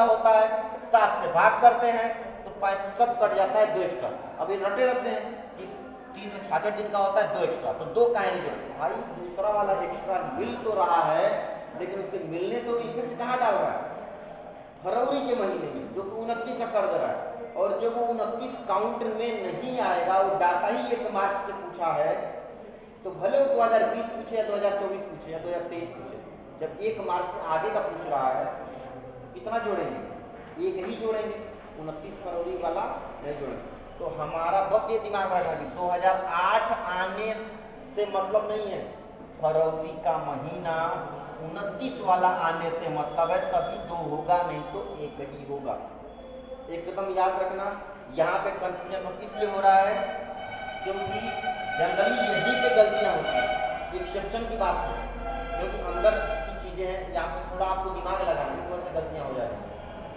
होता है 7 से भाग करते हैं तो सब कट जाता है 2 एक्स्ट्रा। अब ये रटे रहते हैं कि 366 दिन का होता है 2 एक्स्ट्रा, तो 2 काहे नहीं जोड़े भाई, दूसरा वाला एक्स्ट्रा मिल तो रहा है लेकिन उसके मिलने से वो इफेक्ट कहाँ डाल रहा है, फरवरी के महीने में जो कि 29 का कर दे रहा है, और जब वो 29 काउंट में नहीं आएगा, वो डाटा ही 1 मार्च से पूछा है, तो भले वो 2020 पूछे या 2024 पूछे या 2023 पूछे, जब 1 मार्च से आगे का पूछ रहा है कितना जोड़ेंगे, एक ही जोड़ेंगे, 29 फरवरी वाला नहीं जोड़ेंगे। तो हमारा बस ये दिमाग में रखना कि 2008 आने से मतलब नहीं है, फरवरी का महीना 29 वाला आने से मतलब है, तभी 2 होगा, नहीं तो 1 ही होगा। एकदम याद रखना। यहाँ पे कंफ्यूजन बस इसलिए हो रहा है क्योंकि जनरली यहीं पे गलतियाँ होती हैं, एक्सेप्शन की बात है, क्योंकि अंदर की चीज़ें हैं, यहाँ पे थोड़ा आपको दिमाग लगाना, इस वजह से गलतियाँ हो जाएगी।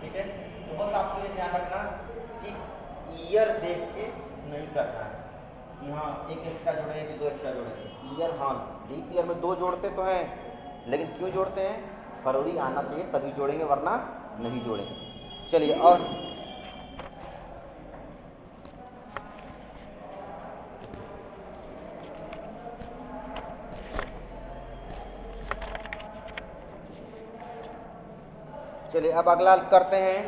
ठीक है, तो बस आपको ये ध्यान रखना कि ईयर देख के नहीं करना है कि हाँ 1 एक्स्ट्रा जोड़ेंगे कि 2 एक्स्ट्रा जोड़ेंगे। ईयर, हाँ लीप ईयर में 2 जोड़ते तो हैं, लेकिन क्यों जोड़ते हैं, फरवरी आना चाहिए तभी जोड़ेंगे, वरना नहीं जोड़ेंगे। चलिए, और चलिए अब अगला करते हैं,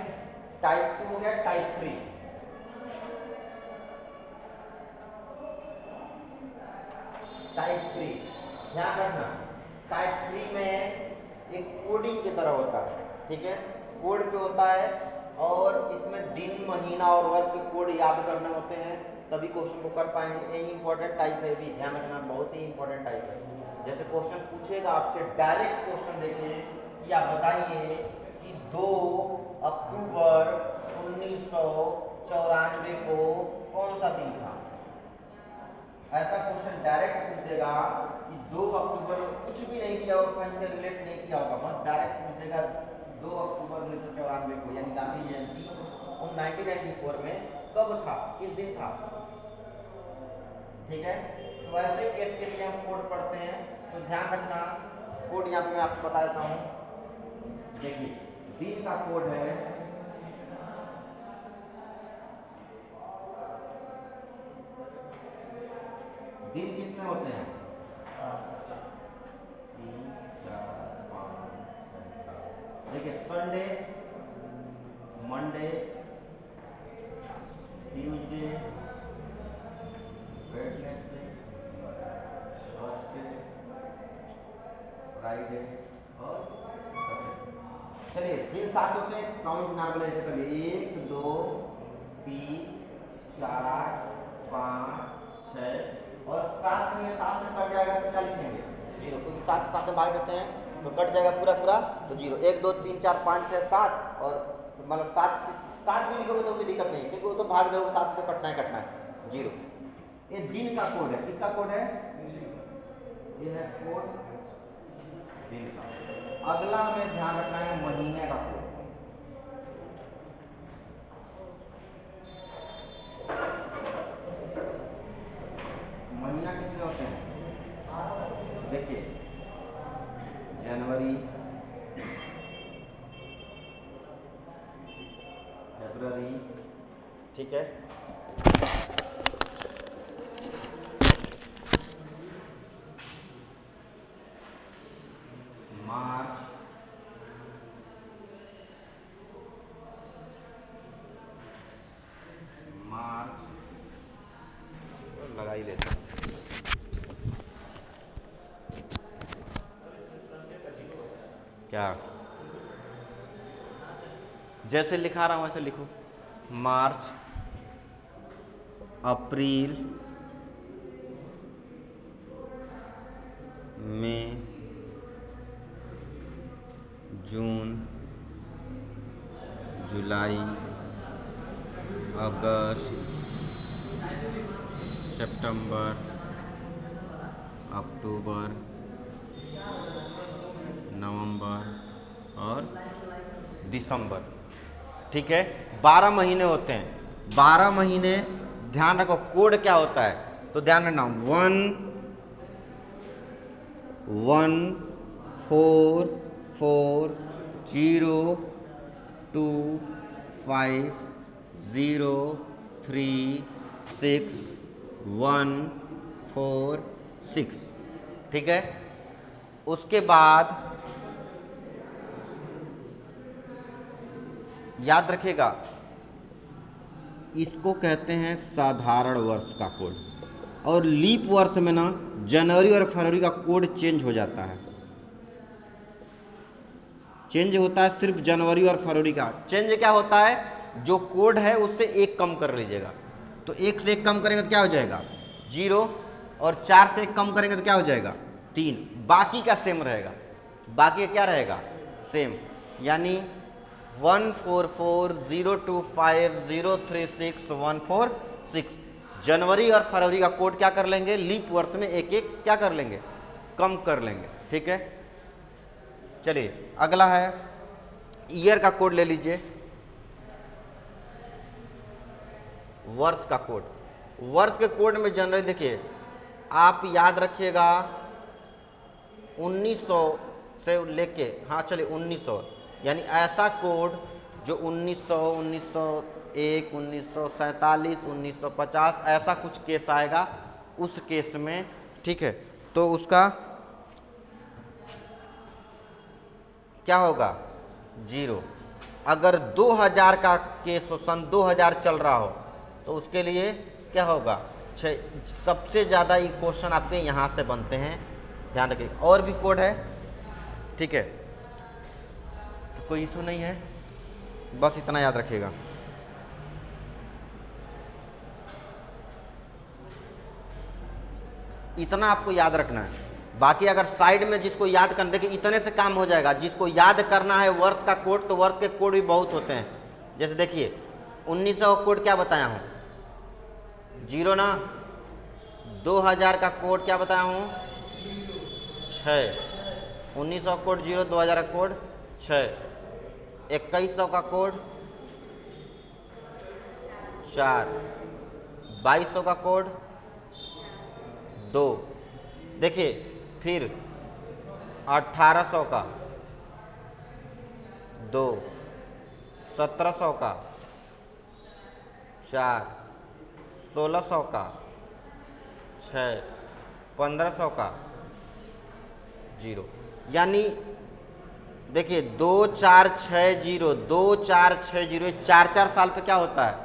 टाइप 2 हो गया, टाइप 3। टाइप 3 ध्यान रखना, टाइप 3 में एक कोडिंग की तरह होता है, ठीक है, कोड पे होता है, और इसमें दिन महीना और वर्ष के कोड याद करने होते हैं, तभी क्वेश्चन को कर पाएंगे। ये इंपॉर्टेंट टाइप है, भी ध्यान रखना, बहुत ही इंपॉर्टेंट टाइप है। जैसे क्वेश्चन पूछेगा आपसे, डायरेक्ट क्वेश्चन देखिए कि आप बताइए कि 2 अक्टूबर 1994 को कौन सा दिन था। ऐसा क्वेश्चन डायरेक्ट पूछ देगा कि 2 अक्टूबर में कुछ भी नहीं दिया होगा, कहीं से रिलेट नहीं किया होगा, बस डायरेक्ट पूछ देगा 2 अक्टूबर 1994 को, यानी गांधी जयंती 1994 में कब था, किस दिन था। ठीक है, तो ऐसे केस के लिए हम कोड पढ़ते हैं, तो ध्यान रखना। कोड यहाँ पे मैं आपको बता देता हूँ। देखिए, दिन का कोड है दिन कितने होते हैं, 3, 4, 5। देखिए, Sunday, Monday, Tuesday, Wednesday, Thursday, Friday और सैटरडे। चलिए, दिन 7 होते हैं, काउंट नॉर्मल ऐसे कर लिए, 1, 2, 3, 4, 5, 6, और 7 में 7 से कट जाएगा तो क्या लिखेंगे, 0, क्योंकि 7 से 7 में भाग देते हैं तो कट जाएगा पूरा पूरा, तो 0। 1, 2, 3, 4, 5, 6, 7, और मतलब 7 भी लिखोगे तो कोई दिक्कत नहीं, क्योंकि वो तो भाग दोगे, 7 से तो कटना है 0। ये दिन का कोड है, किसका कोड है, ये है कोड दिन का। अगला हमें ध्यान रखना है महीने का कोड। महीना कितने होते हैं, देखिए, जनवरी, फरवरी, ठीक है, मार्च, लगा ही लेते हैं। क्या, जैसे लिखा रहा हूँ वैसे लिखो, मार्च, अप्रैल, मई, जून, जुलाई, अगस्त, सितंबर, अक्टूबर, नवंबर और दिसंबर। ठीक है, 12 महीने होते हैं। 12 महीने, ध्यान रखो कोड क्या होता है, तो ध्यान रखना 1 1 4 4 0 2 5 0 3 6 1 4 6, ठीक है। उसके बाद याद रखिएगा, इसको कहते हैं साधारण वर्ष का कोड, और लीप वर्ष में ना जनवरी और फरवरी का कोड चेंज हो जाता है। चेंज होता है सिर्फ जनवरी और फरवरी का। चेंज क्या होता है, जो कोड है उससे एक कम कर लीजिएगा, तो 1 से 1 कम करेंगे तो क्या हो जाएगा 0, और 4 से 1 कम करेंगे तो क्या हो जाएगा 3, बाकी का सेम रहेगा। बाकी क्या रहेगा सेम, यानी 144025036 जनवरी और फरवरी का कोड क्या कर लेंगे, लीप वर्ष में एक एक क्या कर लेंगे, कम कर लेंगे, ठीक है। चलिए अगला है ईयर का कोड ले लीजिए, वर्ष का कोड। वर्ष के कोड में जनवरी देखिए, आप याद रखिएगा 1900 से लेके, हाँ चलिए 1900, यानी ऐसा कोड जो 1900, 1901, 1947, 1950 ऐसा कुछ केस आएगा, उस केस में, ठीक है, तो उसका क्या होगा 0। अगर 2000 का केस हो, सन 2000 चल रहा हो, तो उसके लिए क्या होगा 6। सबसे ज़्यादा ये क्वेश्चन आपके यहाँ से बनते हैं, ध्यान रखिए। और भी कोड है, ठीक है, तो कोई इशू नहीं है, बस इतना याद रखिएगा। इतना आपको याद रखना है। बाकी अगर साइड में जिसको याद करने, देखिए इतने से काम हो जाएगा। जिसको याद करना है वर्ष का कोड, तो वर्ष के कोड भी बहुत होते हैं। जैसे देखिए 1900 का कोड क्या बताया हूँ 0 ना, 2000 का कोड क्या बताया हूँ 6, 1900 का कोड 0, 2000 का कोड 6, 2100 का कोड 4, 2200 का कोड 2, देखिए फिर 1800 का 2, 1700 का 4, 1600 का 6, 1500 का 0। यानी देखिए 2 4 6 0, 2 4 6 0, 4 साल पे क्या होता है,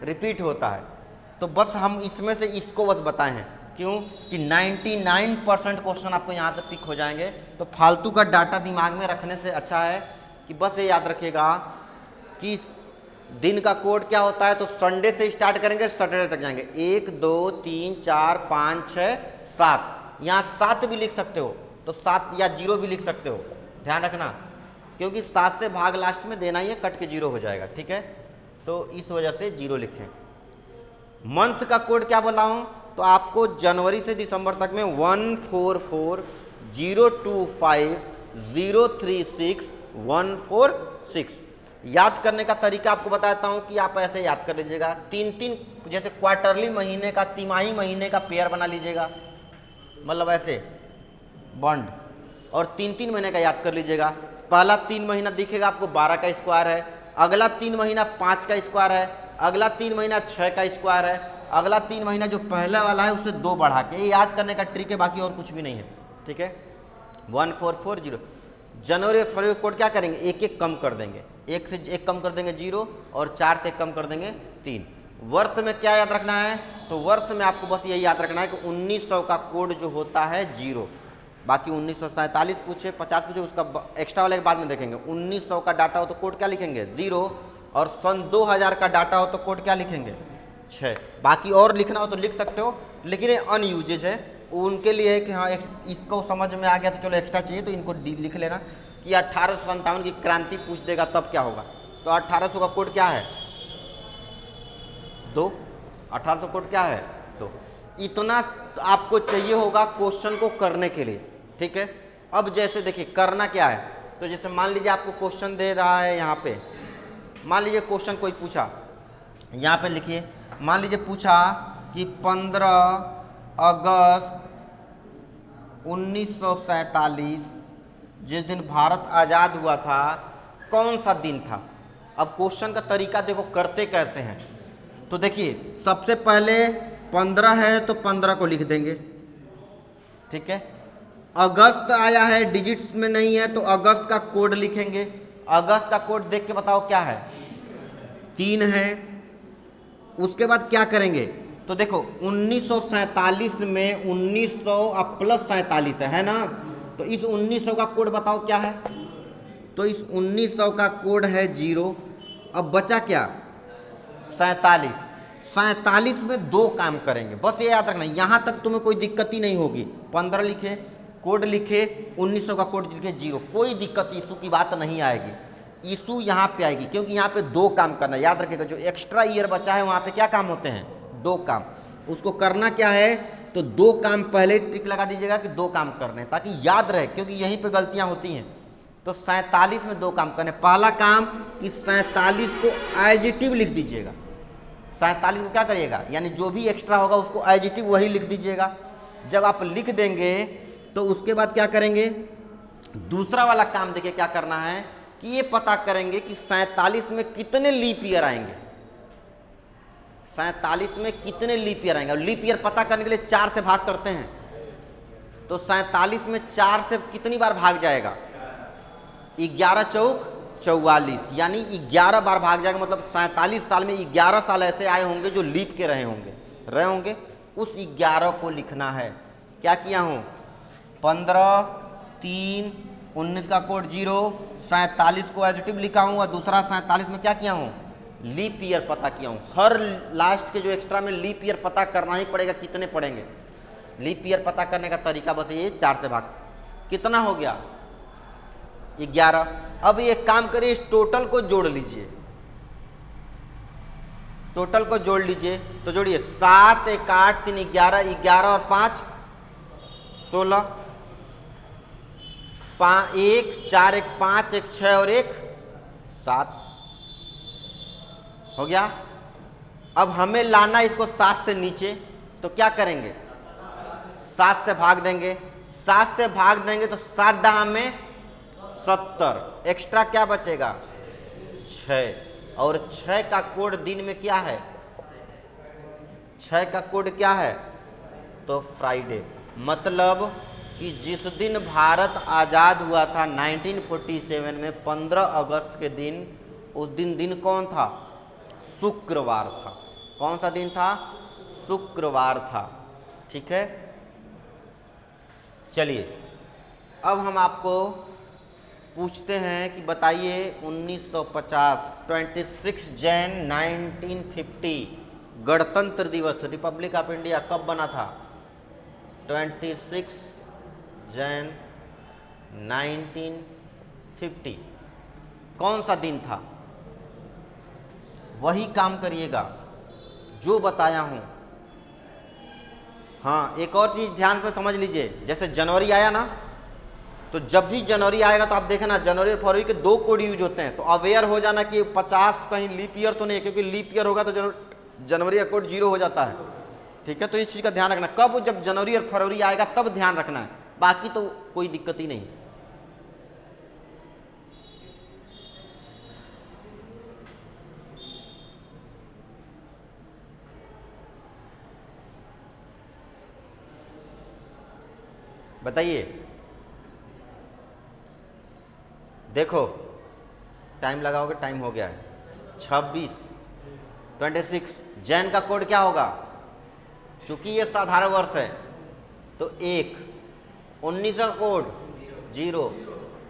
रिपीट होता है। तो बस हम इसमें से इसको बस बताए हैं, क्यों कि 99% क्वेश्चन आपको यहाँ से पिक हो जाएंगे। तो फालतू का डाटा दिमाग में रखने से अच्छा है कि बस ये याद रखिएगा कि दिन का कोड क्या होता है। तो संडे से स्टार्ट करेंगे, सैटरडे तक जाएंगे। 1 2 3 4 5 6 7, यहाँ 7 भी लिख सकते हो, तो 7 या 0 भी लिख सकते हो, ध्यान रखना, क्योंकि 7 से भाग लास्ट में देना ही है, कट के 0 हो जाएगा, ठीक है। तो इस वजह से 0 लिखें। मंथ का कोड क्या बोला हूँ, तो आपको जनवरी से दिसंबर तक में 144025036 याद करने का तरीका आपको बताता हूँ कि आप ऐसे याद कर लीजिएगा। 3-3 जैसे क्वार्टरली महीने का, तिमाही महीने का पेयर बना लीजिएगा, मतलब ऐसे बॉन्ड, और 3-3 महीने का याद कर लीजिएगा। पहला 3 महीना दिखेगा आपको 12 का स्क्वायर है, अगला 3 महीना 5 का स्क्वायर है, अगला 3 महीना 6 का स्क्वायर है, अगला 3 महीना जो पहला वाला है उससे 2 बढ़ा के। ये याद करने का ट्रिक है, बाकी और कुछ भी नहीं है, ठीक है। 1440। जनवरी और फरवरी कोड क्या करेंगे, एक एक कम कर देंगे, 1 से 1 कम कर देंगे 0, और 4 से 1 कम कर देंगे 3। वर्ष में क्या याद रखना है, तो वर्ष में आपको बस यही याद रखना है कि 1900 का कोड जो होता है 0, बाकी 1947 पूछे 50 पूछे उसका एक्स्ट्रा वाले के बाद में देखेंगे। 1900 का डाटा हो तो कोड क्या लिखेंगे 0, और सन 2000 का डाटा हो तो कोड क्या लिखेंगे 6। बाकी और लिखना हो तो लिख सकते हो, लेकिन ये अनयूजेज है, उनके लिए है कि हाँ इसको समझ में आ गया तो चलो एक्स्ट्रा चाहिए तो इनको लिख लेना कि 1857 की क्रांति पूछ देगा तब क्या होगा। तो 1800 का कोड क्या है 2, 1800 कोड क्या है 2। इतना आपको चाहिए होगा क्वेश्चन को करने के लिए, ठीक है। अब जैसे देखिए करना क्या है, तो जैसे मान लीजिए आपको क्वेश्चन दे रहा है यहाँ पे, मान लीजिए क्वेश्चन कोई पूछा, यहाँ पे लिखिए, मान लीजिए पूछा कि 15 अगस्त 1947 जिस दिन भारत आज़ाद हुआ था कौन सा दिन था। अब क्वेश्चन का तरीका देखो करते कैसे हैं। तो देखिए सबसे पहले 15 है तो 15 को लिख देंगे, ठीक है। अगस्त आया है, डिजिट्स में नहीं है, तो अगस्त का कोड लिखेंगे। अगस्त का कोड देख के बताओ क्या है, 3 है। उसके बाद क्या करेंगे, तो देखो 1947 में 1900 अब प्लस 47 है ना, तो इस 1900 का कोड बताओ क्या है, तो इस 1900 का कोड है 0। अब बचा क्या, 47। 47 में 2 काम करेंगे, बस ये याद रखना, यहाँ तक तुम्हें कोई दिक्कत ही नहीं होगी। 15 लिखे, कोड लिखे, 1900 का कोड लिखे 0, कोई दिक्कत इशू की बात नहीं आएगी। इशू यहाँ पे आएगी क्योंकि यहाँ पे 2 काम करना, याद रखिएगा। जो एक्स्ट्रा ईयर बचा है वहाँ पे क्या काम होते हैं, 2 काम। उसको करना क्या है, तो 2 काम पहले टिक लगा दीजिएगा कि 2 काम करने हैं, ताकि याद रहे, क्योंकि यहीं पे गलतियाँ होती हैं। तो 47 में 2 काम करने। पहला काम कि 47 को एडजेक्टिव लिख दीजिएगा। 47 को क्या करिएगा, यानी जो भी एक्स्ट्रा होगा उसको एडजेक्टिव वही लिख दीजिएगा। जब आप लिख देंगे तो उसके बाद क्या करेंगे, दूसरा वाला काम देखिए क्या करना है कि ये पता करेंगे कि 47 में कितने लीप ईयर आएंगे। 47 में कितने लीप ईयर आएंगे, और लीप ईयर पता करने के लिए 4 से भाग करते हैं। तो 47 में 4 से कितनी बार भाग जाएगा, 11 चौक 44, यानी 11 बार भाग जाएगा। मतलब 47 साल में 11 साल ऐसे आए होंगे जो लीप के रहे होंगे। उस 11 को लिखना है। क्या किया हूँ, 15, 3, 19 का कोड 0, 47 को एडजेक्टिव लिखा हूँ, और दूसरा 47 में क्या किया हूँ, लीप ईयर पता किया हूँ। हर लास्ट के जो एक्स्ट्रा में लीप ईयर पता करना ही पड़ेगा, कितने पड़ेंगे। लीप ईयर पता करने का तरीका बस ये 4 से भाग, कितना हो गया 11। अब ये काम करिए, इस टोटल को जोड़ लीजिए, टोटल को जोड़ लीजिए। तो जोड़िए, 7, 1, 8, 3, 11, 11 और 5 16, 1, 4, 1, 5, 1, 6 और 1 7 हो गया। अब हमें लाना इसको 7 से नीचे, तो क्या करेंगे, 7 से भाग देंगे। 7 से भाग देंगे तो 7 दहा में 70, एक्स्ट्रा क्या बचेगा 6, और 6 का कोड दिन में क्या है, 6 का कोड क्या है, तो फ्राइडे। मतलब कि जिस दिन भारत आज़ाद हुआ था 1947 में 15 अगस्त के दिन, उस दिन कौन था, शुक्रवार था। कौन सा दिन था, शुक्रवार था, ठीक है। चलिए अब हम आपको पूछते हैं कि बताइए 1950 26 जैन 1950 गणतंत्र दिवस, रिपब्लिक ऑफ इंडिया कब बना था, 26 जैन 1950 कौन सा दिन था, वही काम करिएगा जो बताया हूँ। हाँ, एक और चीज़ ध्यान पे समझ लीजिए, जैसे जनवरी आया ना, तो जब भी जनवरी आएगा तो आप देखना जनवरी और फरवरी के 2 कोड यूज होते हैं। तो अवेयर हो जाना कि 50 कहीं लीप ईयर तो नहीं है, क्योंकि लीप ईयर होगा तो जनवरी का कोड 0 हो जाता है, ठीक है। तो इस चीज़ का ध्यान रखना, कब जब जनवरी और फरवरी आएगा तब ध्यान रखना है, बाकी तो कोई दिक्कत ही नहीं। बताइए, देखो टाइम लगाओगे, टाइम हो गया है 26 जैन का कोड क्या होगा, चूंकि ये साधारण वर्ष है तो 1, 19 का कोड 0,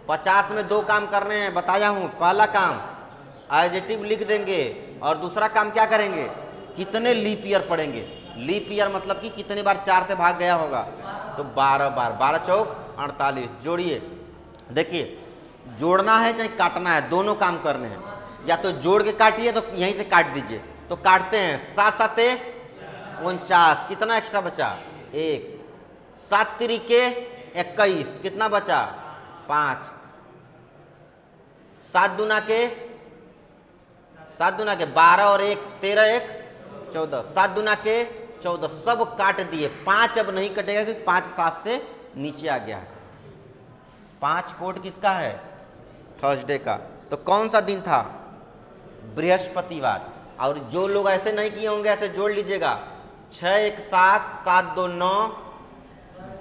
50 में 2 काम करने हैं, बताया हूँ। पहला काम एडजेक्टिव लिख देंगे, और दूसरा काम क्या करेंगे, कितने लीप ईयर पढ़ेंगे। लीप ईयर मतलब कि कितने बार 4 से भाग गया होगा, तो 12 बार, 12 चौक 48। जोड़िए, देखिए जोड़ना है चाहे काटना है, दोनों काम करने हैं। या तो जोड़ के काटिए तो यहीं से काट दीजिए, तो काटते हैं। 7 7 49, कितना एक्स्ट्रा बचा 1, 7 त्रिके 21, कितना बचा 5, 7 दूना के 12 और 1 13, 1 14, 7 दूना के 14, सब काट दिए। 5 अब नहीं कटेगा क्योंकि 5 7 से नीचे आ गया है। 5 कोड किसका है, थर्सडे का। तो कौन सा दिन था, बृहस्पतिवार। और जो लोग ऐसे नहीं किए होंगे ऐसे जोड़ लीजिएगा, 6 1 7, 7 2 9,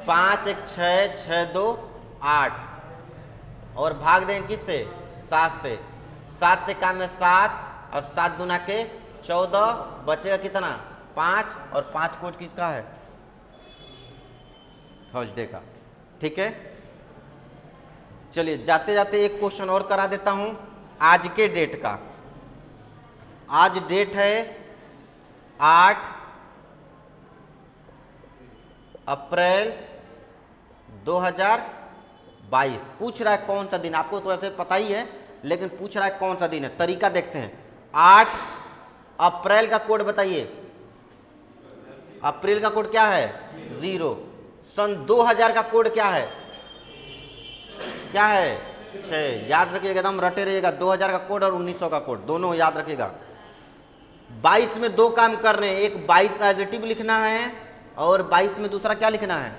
5 1 6, 6 2 8, और भाग देंगे किससे? 7 से। 7 से काम में 7 और 7 दूना के 14, बचेगा कितना? 5, और 5 कोड किसका है? थर्सडे का। ठीक है, चलिए जाते जाते एक क्वेश्चन और करा देता हूं आज के डेट का। आज डेट है 8 अप्रैल 2022। पूछ रहा है कौन सा दिन, आपको तो वैसे पता ही है लेकिन पूछ रहा है कौन सा दिन है। तरीका देखते हैं। 8 अप्रैल का कोड बताइए। अप्रैल का कोड क्या है? 0। सन 2000 का कोड क्या है? क्या है? 6। याद रखिएगा, एकदम रटे रहिएगा। 2000 का कोड और 1900 का कोड दोनों याद रखिएगा। 22 में दो काम कर रहे हैं, एक 22 एडजेक्टिव लिखना है और 22 में दूसरा क्या लिखना है?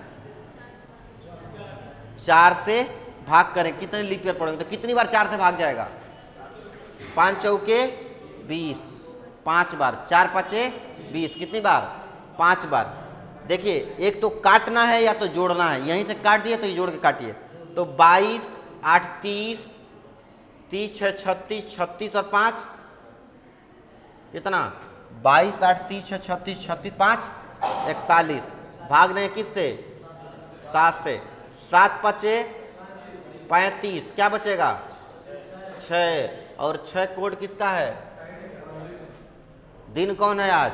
4 से भाग करें। कितने लीप ईयर पढ़ोगे तो कितनी बार 4 से भाग जाएगा? 5 चौके 20, 5 बार। 4 5 20, कितनी बार? 5 बार। देखिए एक तो काटना है या तो जोड़ना है। यहीं से काट दिए तो ये जोड़ के काटिए। तो 22 8 30, 30 6 36, 36 और 5 कितना? 22 8 30 6 36, 36 5 41। भाग दें किससे? 7 से। 7 5 35, क्या बचेगा? 6, और 6 कोड किसका है? दिन कौन है आज?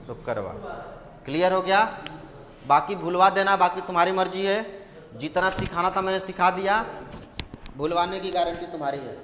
शुक्रवार। क्लियर हो गया? बाकी भूलवा देना, बाकी तुम्हारी मर्जी है। जितना सिखाना था मैंने सिखा दिया, भूलवाने की गारंटी तुम्हारी है।